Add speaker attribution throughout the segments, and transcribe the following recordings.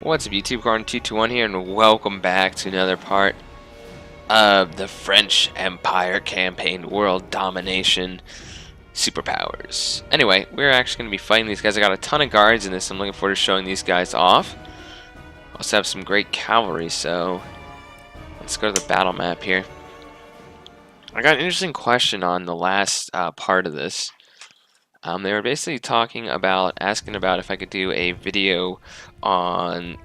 Speaker 1: What's up, YouTube? Corn221 here, and welcome back to another part of the French Empire campaign, world domination, superpowers. Anyway, we're actually going to be fighting these guys. I got a ton of guards in this. I'm looking forward to showing these guys off. Also have some great cavalry, so let's go to the battle map here. I got an interesting question on the last part of this. They were basically asking about if I could do a video on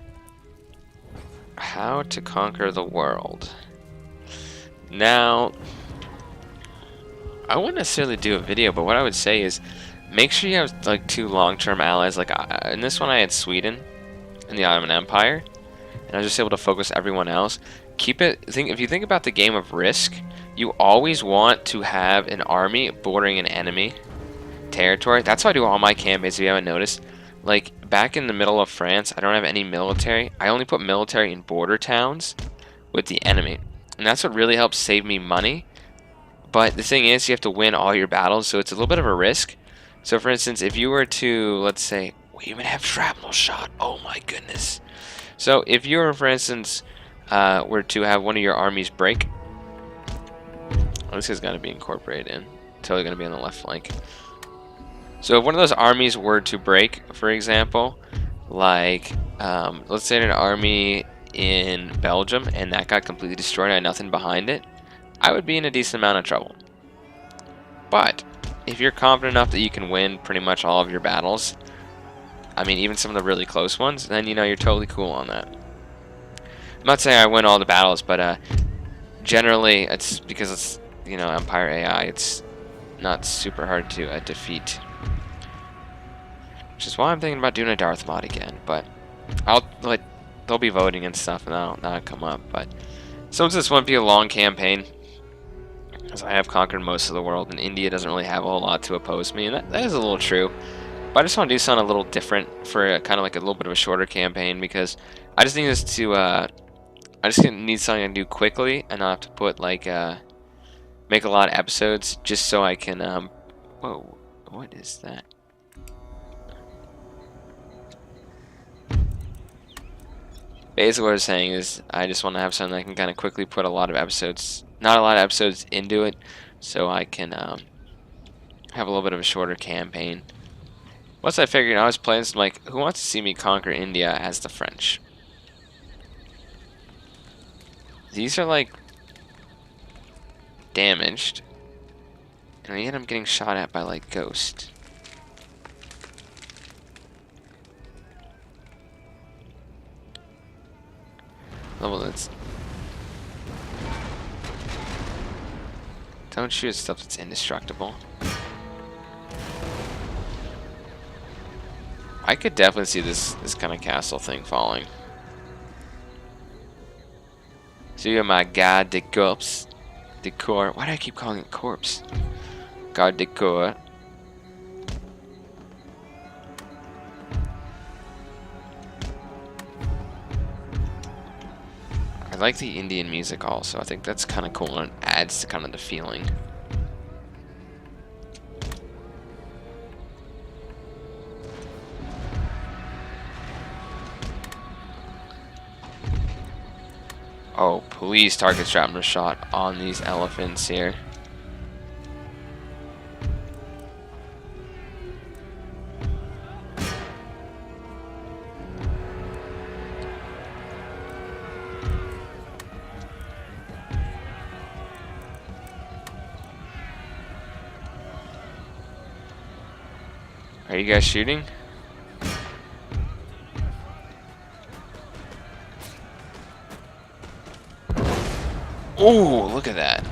Speaker 1: how to conquer the world. Now, I wouldn't necessarily do a video, but what I would say is make sure you have like two long-term allies. Like in this one, I had Sweden and the Ottoman Empire, and I was just able to focus everyone else. If you think about the game of Risk, you always want to have an army bordering an enemy territory. That's how I do all my campaigns, if you haven't noticed. Like, back in the middle of France, I don't have any military. I only put military in border towns with the enemy. And that's what really helps save me money. But the thing is, you have to win all your battles, so it's a little bit of a risk. So, for instance, if you were to, let's say, we even have shrapnel shot. Oh my goodness. So, if you were, for instance, were to have one of your armies break. Oh, this has got to be incorporated in. Totally going to be on the left flank. So if one of those armies were to break, for example, like, let's say an army in Belgium, and that got completely destroyed and I had nothing behind it, I would be in a decent amount of trouble. But if you're confident enough that you can win pretty much all of your battles, I mean, even some of the really close ones, then, you know, you're totally cool on that. I'm not saying I win all the battles, but generally, it's because it's, you know, Empire AI, it's not super hard to defeat. Which is why I'm thinking about doing a Darth mod again, but they'll be voting and stuff, and that'll come up. But since this won't be a long campaign, as I have conquered most of the world, and India doesn't really have a whole lot to oppose me, and that is a little true. But I just want to do something a little different for kind of like a little bit of a shorter campaign, because I just need this to I just need something to do quickly and not have to put like make a lot of episodes, just so I can whoa, what is that? Basically what I was saying is I just want to have something I can kind of quickly put a lot of episodes, not a lot of episodes into it, so I can have a little bit of a shorter campaign. Once I figured I was playing some, like, who wants to see me conquer India as the French? These are like damaged, and yet I'm getting shot at by like Ghost. Level that's. Don't shoot at stuff that's indestructible. I could definitely see this kind of castle thing falling. So you got my garde de corps. Decor. Why do I keep calling it corpse? Garde de corps. I like the Indian music also. I think that's kind of cool and it adds to kind of the feeling. Oh, please target shrapnel shot on these elephants here. Are you guys shooting? Oh, look at that.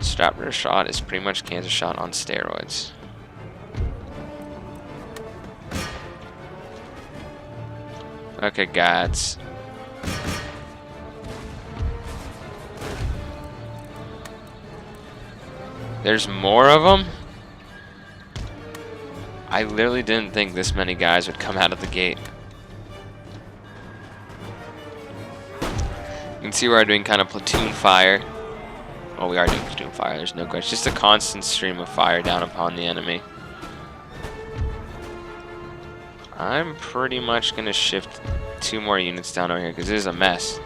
Speaker 1: Shrapnel shot is pretty much cancer shot on steroids. Okay, gods. There's more of them? I literally didn't think this many guys would come out of the gate. You can see where I'm doing kind of platoon fire. Oh, we are doing fire. There's no question. Just a constant stream of fire down upon the enemy. I'm pretty much going to shift 2 more units down over here because it is a mess.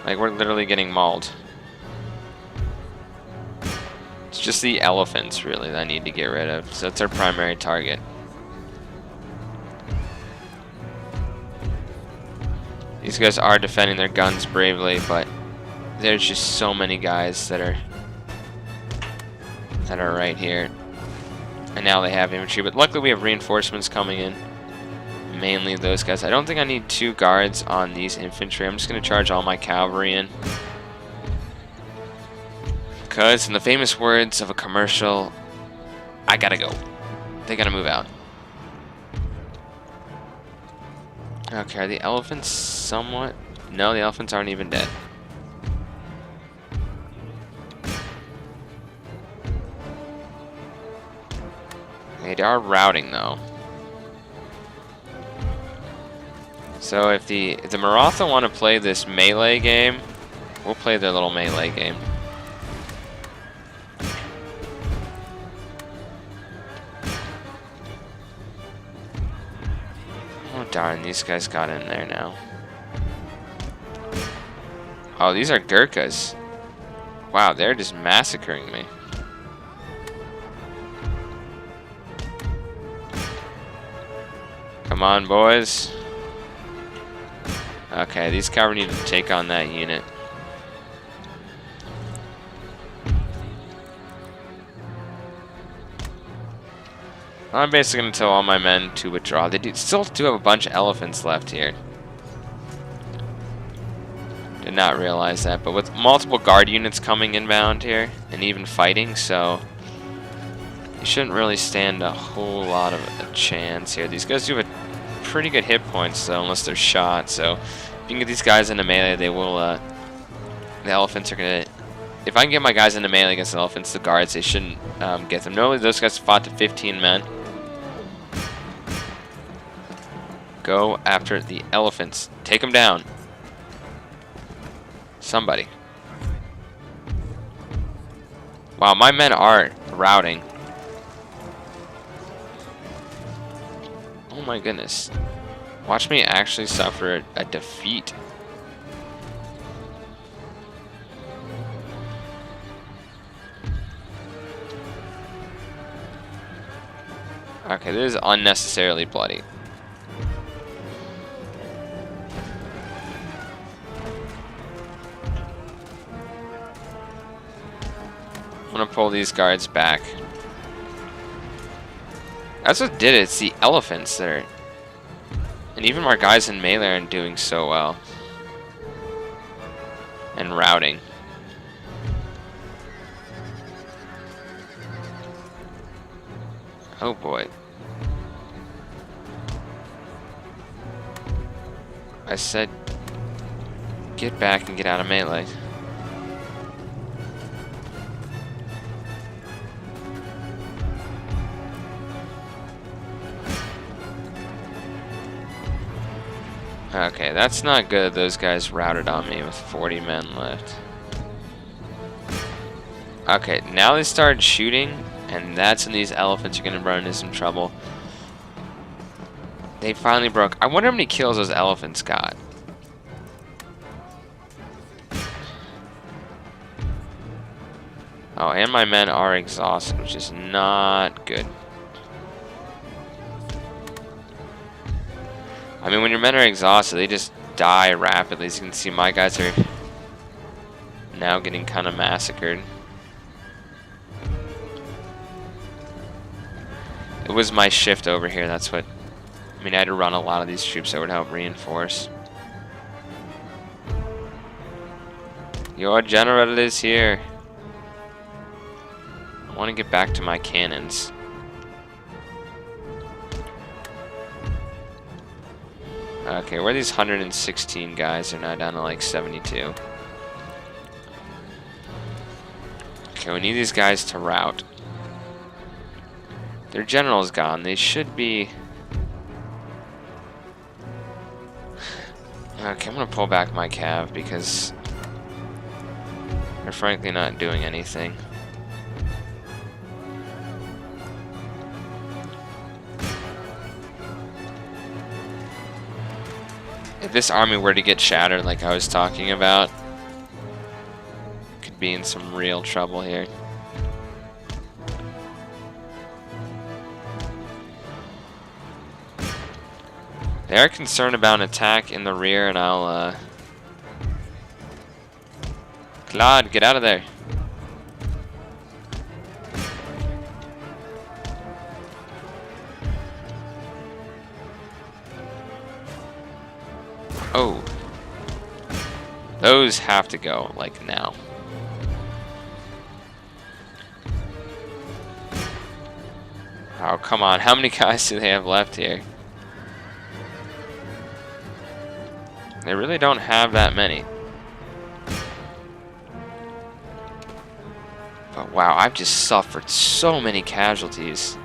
Speaker 1: Like, we're literally getting mauled. It's just the elephants, really, that I need to get rid of. So that's our primary target. These guys are defending their guns bravely, but there's just so many guys that are right here. And now they have infantry, but luckily we have reinforcements coming in. Mainly those guys. I don't think I need 2 guards on these infantry. I'm just going to charge all my cavalry in. Because, in the famous words of a commercial, I gotta go. They gotta move out. Okay, are the elephants somewhat? No, the elephants aren't even dead. They are routing, though. So if the Maratha want to play this melee game, we'll play their little melee game. Oh darn, these guys got in there now. Oh, these are Gurkhas. Wow, they're just massacring me. Come on, boys. Okay, these cavalry need to take on that unit. I'm basically going to tell all my men to withdraw. They still do have a bunch of elephants left here. Did not realize that, but with multiple guard units coming inbound here, and even fighting, so you shouldn't really stand a whole lot of a chance here. These guys do have pretty good hit points, though, unless they're shot, so if you can get these guys into melee, they will, the elephants are going to... If I can get my guys into melee against the elephants, the guards, they shouldn't get them. Normally, those guys fought to 15 men. Go after the elephants. Take them down. Somebody. Wow, my men are routing. Oh my goodness. Watch me actually suffer a defeat. Okay, this is unnecessarily bloody. I'm gonna pull these guards back. That's what did it. It's the elephants that are... And even our guys in melee aren't doing so well. And routing. Oh boy. I said, get back and get out of melee. Okay, that's not good. Those guys routed on me with 40 men left. Okay, now they started shooting, and that's when these elephants are going to run into some trouble. They finally broke. I wonder how many kills those elephants got. Oh, and my men are exhausted, which is not good. I mean, when your men are exhausted, they just die rapidly. As you can see, my guys are now getting kind of massacred. It was my shift over here. That's what... I mean, I had to run a lot of these troops that would help reinforce. Your general is here. I want to get back to my cannons. Okay, where are these 116 guys? They're now down to like 72. Okay, we need these guys to rout. Their general's gone. They should be... Okay, I'm gonna pull back my cav because they're frankly not doing anything. If this army were to get shattered like I was talking about, could be in some real trouble here. They are concerned about an attack in the rear, and I'll, Claude, get out of there. Oh. Those have to go, like, now. Oh, come on. How many guys do they have left here? They really don't have that many. But wow, I've just suffered so many casualties.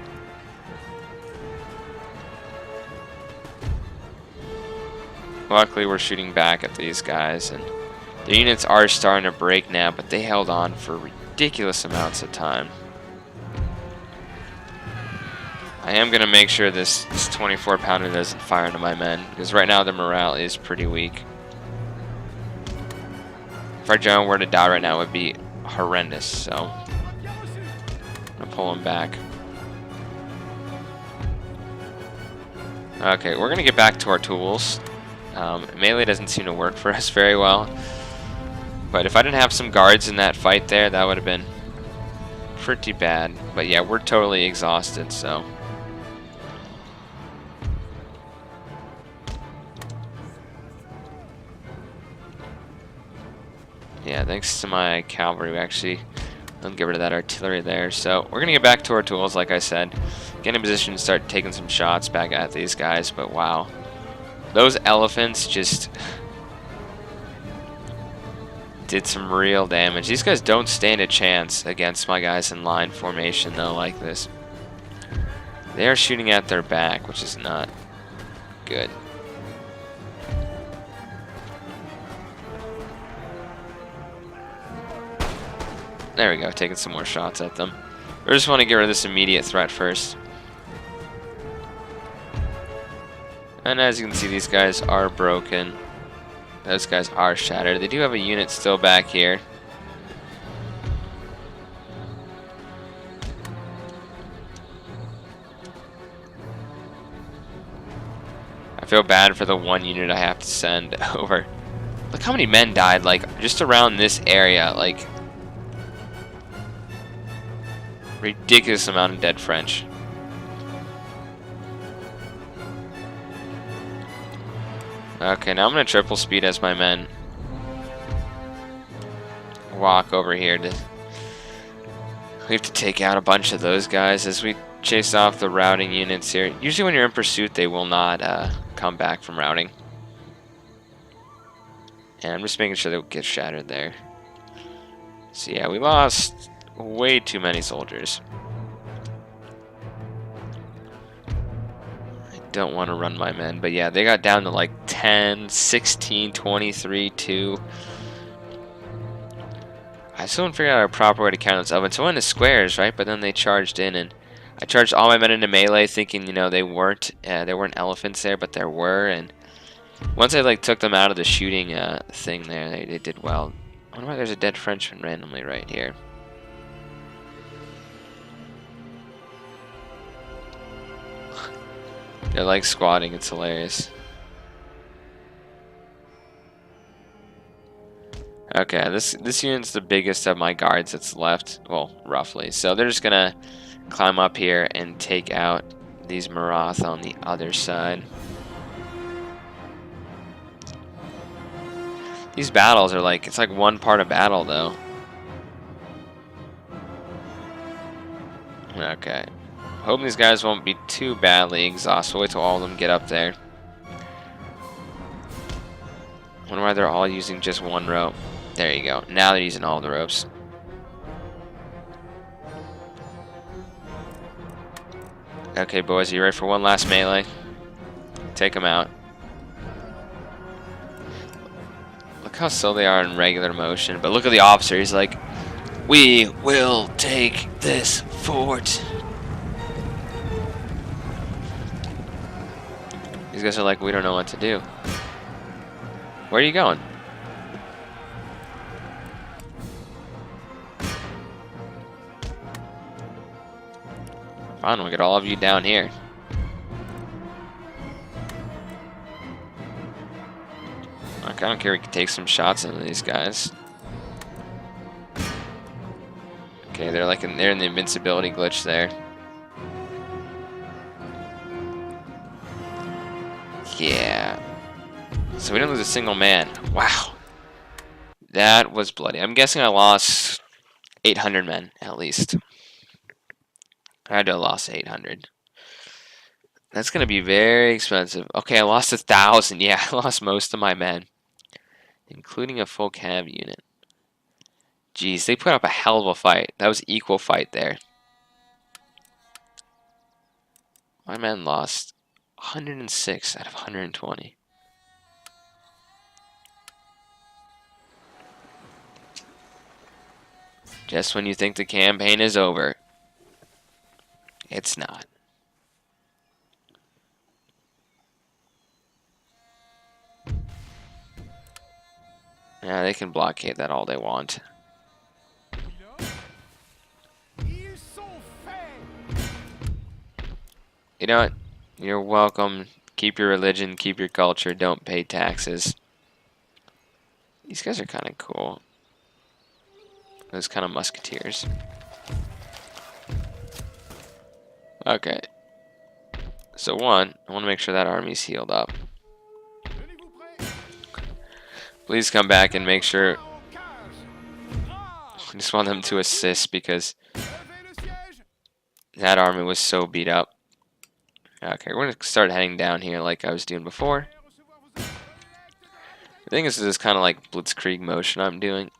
Speaker 1: Luckily, we're shooting back at these guys, and the units are starting to break now, but they held on for ridiculous amounts of time. I am going to make sure this 24-pounder doesn't fire into my men, because right now the morale is pretty weak. If our general were to die right now, it would be horrendous, so I'm going to pull him back. Okay, we're going to get back to our tools. Melee doesn't seem to work for us very well, but if I didn't have some guards in that fight there, that would have been pretty bad. But yeah, we're totally exhausted, so... Yeah, thanks to my cavalry, we actually don't get rid of that artillery there. So we're going to get back to our tools, like I said. Get in position to start taking some shots back at these guys, but wow. Those elephants just did some real damage. These guys don't stand a chance against my guys in line formation, though, like this. They are shooting at their back, which is not good. There we go, taking some more shots at them. We just want to get rid of this immediate threat first. And as you can see, these guys are broken. Those guys are shattered. They do have a unit still back here. I feel bad for the one unit I have to send over. Look how many men died, like, just around this area, like... ridiculous amount of dead French. Okay, now I'm going to triple speed as my men walk over here to... We have to take out a bunch of those guys as we chase off the routing units here. Usually when you're in pursuit, they will not come back from routing. And I'm just making sure they get shattered there. So yeah, we lost way too many soldiers. I don't want to run my men, but yeah, they got down to like 10, 16, 23, 2. I still haven't figured out a proper way to count those ovens. So I went into squares, right? But then they charged in, and I charged all my men into melee, thinking, you know, there weren't elephants there, but there were. And once I like took them out of the shooting thing there, they did well. I wonder why there's a dead Frenchman randomly right here. They're like squatting, it's hilarious. Okay, this unit's the biggest of my guards that's left, well, roughly. So they're just gonna climb up here and take out these Marath on the other side. These battles are like, it's like one part of battle though. Okay. Hoping these guys won't be too badly exhausted. We'll wait till all of them get up there. Wonder why they're all using just one rope. There you go. Now they're using all the ropes. Okay, boys, are you ready for one last melee? Take them out. Look how slow they are in regular motion. But look at the officer. He's like, we will take this fort. These guys are like, we don't know what to do. Where are you going? Fine, we'll get all of you down here. I don't care. We can take some shots into these guys. Okay, they're like they're in the invincibility glitch there. Yeah. So we didn't lose a single man. Wow. That was bloody. I'm guessing I lost 800 men at least. I had to have lost 800. That's gonna be very expensive. Okay, I lost 1,000. Yeah, I lost most of my men, including a full cav unit. Jeez, they put up a hell of a fight. That was equal fight there. My men lost 106 out of 120. Just when you think the campaign is over, it's not. Yeah, they can blockade that all they want. You know what? You're welcome. Keep your religion, keep your culture, don't pay taxes. These guys are kind of cool. Those kind of musketeers. Okay. So one, I want to make sure that army's healed up. Please come back and make sure. I just want them to assist because that army was so beat up. Okay, we're going to start heading down here like I was doing before. The thing is, this is kind of like blitzkrieg motion I'm doing.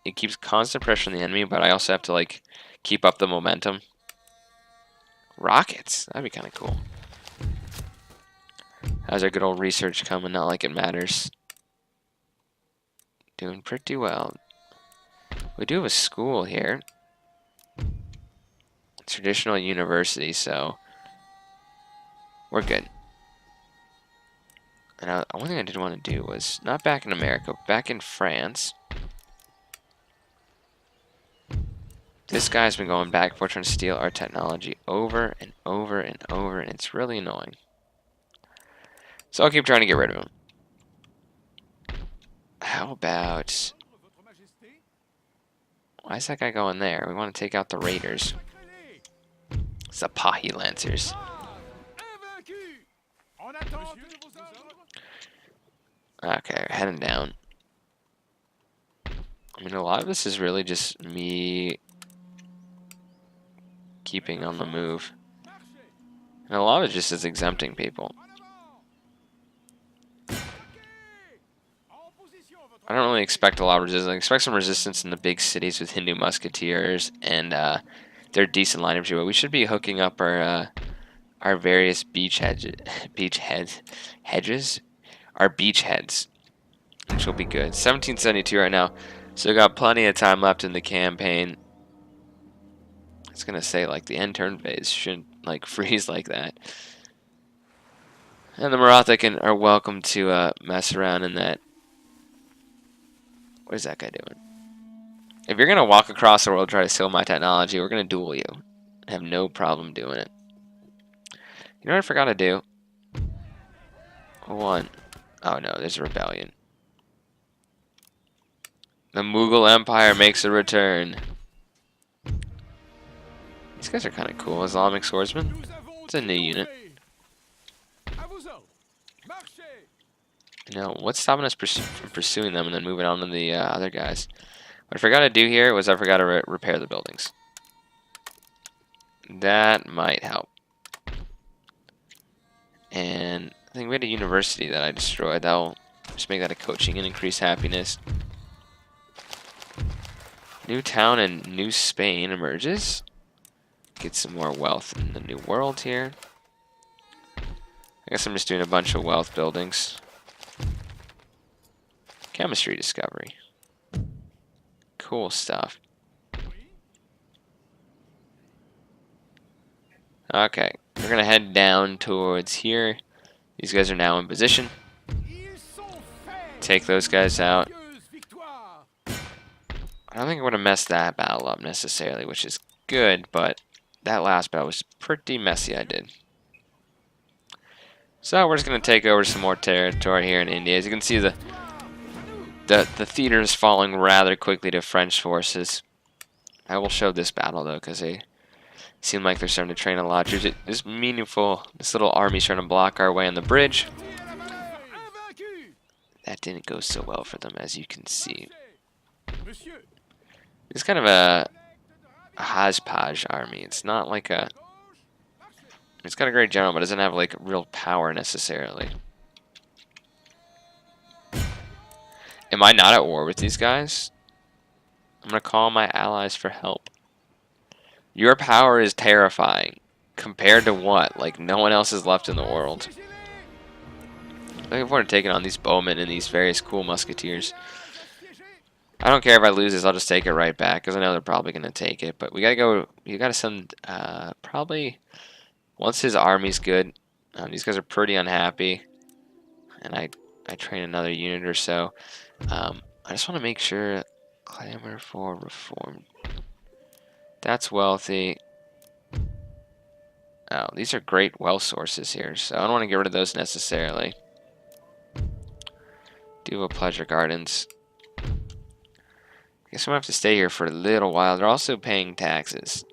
Speaker 1: It keeps constant pressure on the enemy, but I also have to like keep up the momentum. Rockets, that'd be kind of cool. How's our good old research coming? Not like it matters. Doing pretty well. We do have a school here. Traditional university, so we're good. And one thing I did want to do was, not back in America, back in France. This guy's been going back and forth trying to steal our technology over and over and over, and it's really annoying. So I'll keep trying to get rid of him. How about... Why is that guy going there? We want to take out the raiders. It's the Pahi Lancers. Okay, heading down. I mean, a lot of this is really just me keeping on the move. And a lot of it just is exempting people. I don't really expect a lot of resistance. I expect some resistance in the big cities with Hindu musketeers, and they're decent line infantry. But we should be hooking up our various hedges, our beachheads, which will be good. 1772 right now, so we got plenty of time left in the campaign. It's gonna say like the end turn phase shouldn't like freeze like that. And the Maratha are welcome to mess around in that. What is that guy doing? If you're gonna walk across the world and try to steal my technology, we're gonna duel you. I have no problem doing it. You know what I forgot to do? One. Oh no, there's a rebellion. The Mughal Empire makes a return. These guys are kind of cool. Islamic swordsmen. It's a new unit. You know, what's stopping us from pursuing them and then moving on to the other guys? What I forgot to do here was I forgot to repair the buildings. That might help. And I think we had a university that I destroyed. That'll just make that a coaching and increase happiness. New town in New Spain emerges. Get some more wealth in the new world here. I guess I'm just doing a bunch of wealth buildings. Chemistry discovery. Cool stuff. Okay, we're gonna head down towards here. These guys are now in position. Take those guys out. I don't think I would have messed that battle up necessarily, which is good, but that last battle was pretty messy I did. So we're just going to take over some more territory here in India. As you can see, the theater is falling rather quickly to French forces. I will show this battle, though, because they seem like they're starting to train a lot. This meaningful, this little army's trying to block our way on the bridge. That didn't go so well for them, as you can see. It's kind of a hodgepodge army. It's not like a... It's got a great general, but it doesn't have like real power necessarily. Am I not at war with these guys? I'm going to call my allies for help. Your power is terrifying. Compared to what? Like, no one else is left in the world. Looking forward to taking on these bowmen and these various cool musketeers. I don't care if I lose this, I'll just take it right back, because I know they're probably going to take it. But we got to go, you got to send, probably, once his army's good, these guys are pretty unhappy. And I train another unit or so. I just want to make sure, clamor for reform. That's wealthy. Oh, these are great wealth sources here, so I don't want to get rid of those necessarily. Do a pleasure gardens. I guess I'm going to have to stay here for a little while. They're also paying taxes,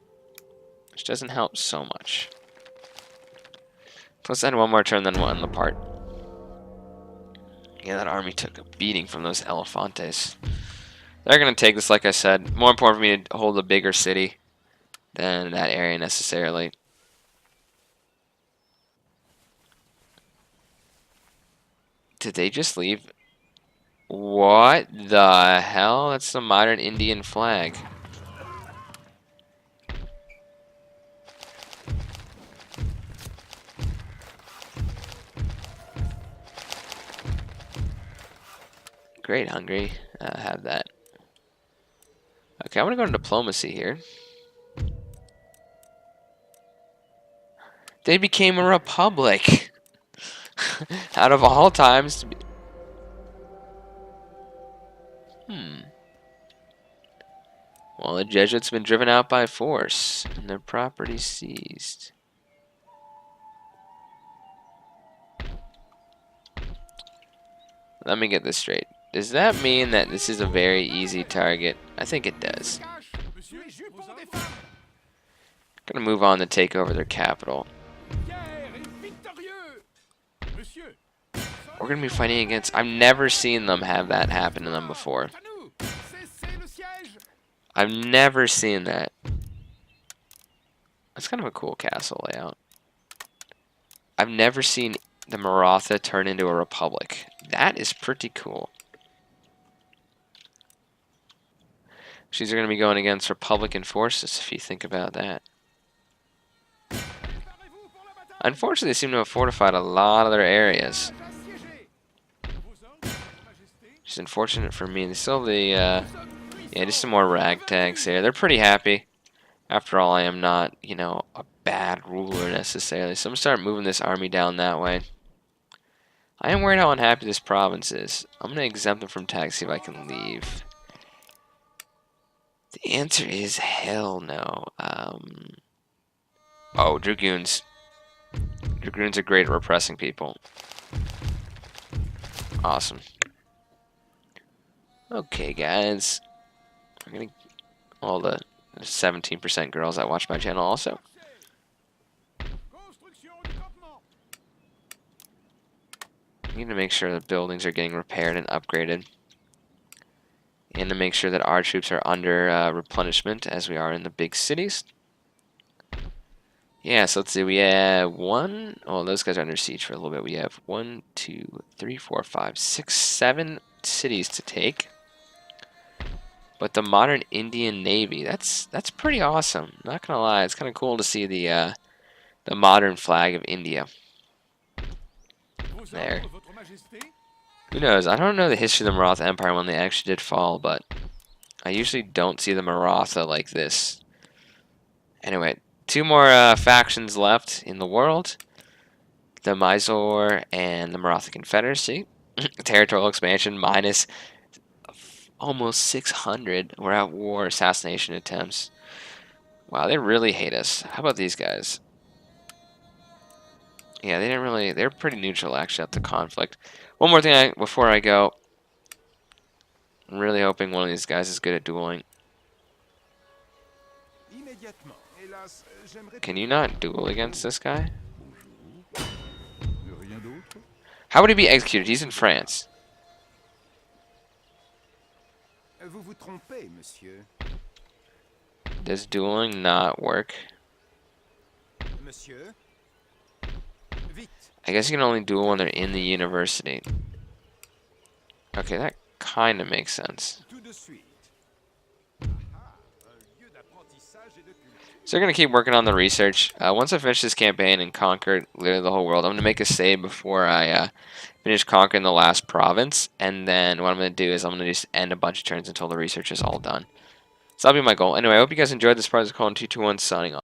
Speaker 1: which doesn't help so much. Let's end one more turn, then we'll end the part. Yeah, that army took a beating from those Elefantes. They're going to take this, like I said. More important for me to hold a bigger city than that area necessarily. Did they just leave? What the hell? That's the modern Indian flag. Great, Hungary. Have that. Okay, I want to go to diplomacy here. They became a republic. Out of all times to be... Well, the Jesuits have been driven out by force and their property seized. Let me get this straight. Does that mean that this is a very easy target? I think it does. Gonna move on to take over their capital. We're gonna be fighting against... I've never seen them have that happen to them before. I've never seen that. That's kind of a cool castle layout. I've never seen the Maratha turn into a republic. That is pretty cool. She's going to be going against Republican forces, if you think about that. Unfortunately, they seem to have fortified a lot of their areas. Which is unfortunate for me. They still have the, yeah, just some more ragtags here. They're pretty happy. After all, I am not, you know, a bad ruler necessarily. So I'm going to start moving this army down that way. I am worried how unhappy this province is. I'm going to exempt them from tax, see if I can leave. The answer is hell no. Oh, dragoons. Dragoons are great at repressing people. Awesome. Okay, guys. I'm gonna... all the 17% girls that watch my channel also. I need to make sure the buildings are getting repaired and upgraded. And to make sure that our troops are under replenishment as we are in the big cities. Yeah, so let's see. We have one... oh, those guys are under siege for a little bit. We have 1, 2, 3, 4, 5, 6, 7 cities to take. But the modern Indian Navy, that's pretty awesome. Not gonna lie, it's kind of cool to see the modern flag of India. There. Who knows? I don't know the history of the Maratha Empire when they actually did fall, but I usually don't see the Maratha like this. Anyway, two more factions left in the world. The Mysore and the Maratha Confederacy. Territorial expansion minus almost 600. We're at war, assassination attempts. Wow, they really hate us. How about these guys? Yeah, they didn't really... They're pretty neutral, actually, at the conflict. One more thing before I go. I'm really hoping one of these guys is good at dueling. Can you not duel against this guy? How would he be executed? He's in France. Does dueling not work? I guess you can only duel when they're in the university. Okay, that kind of makes sense. So we're going to keep working on the research. Once I finish this campaign and conquer literally the whole world, I'm going to make a save before I finish conquering the last province. And then what I'm going to do is I'm going to just end a bunch of turns until the research is all done. So that'll be my goal. Anyway, I hope you guys enjoyed this part of the call in 221 signing off.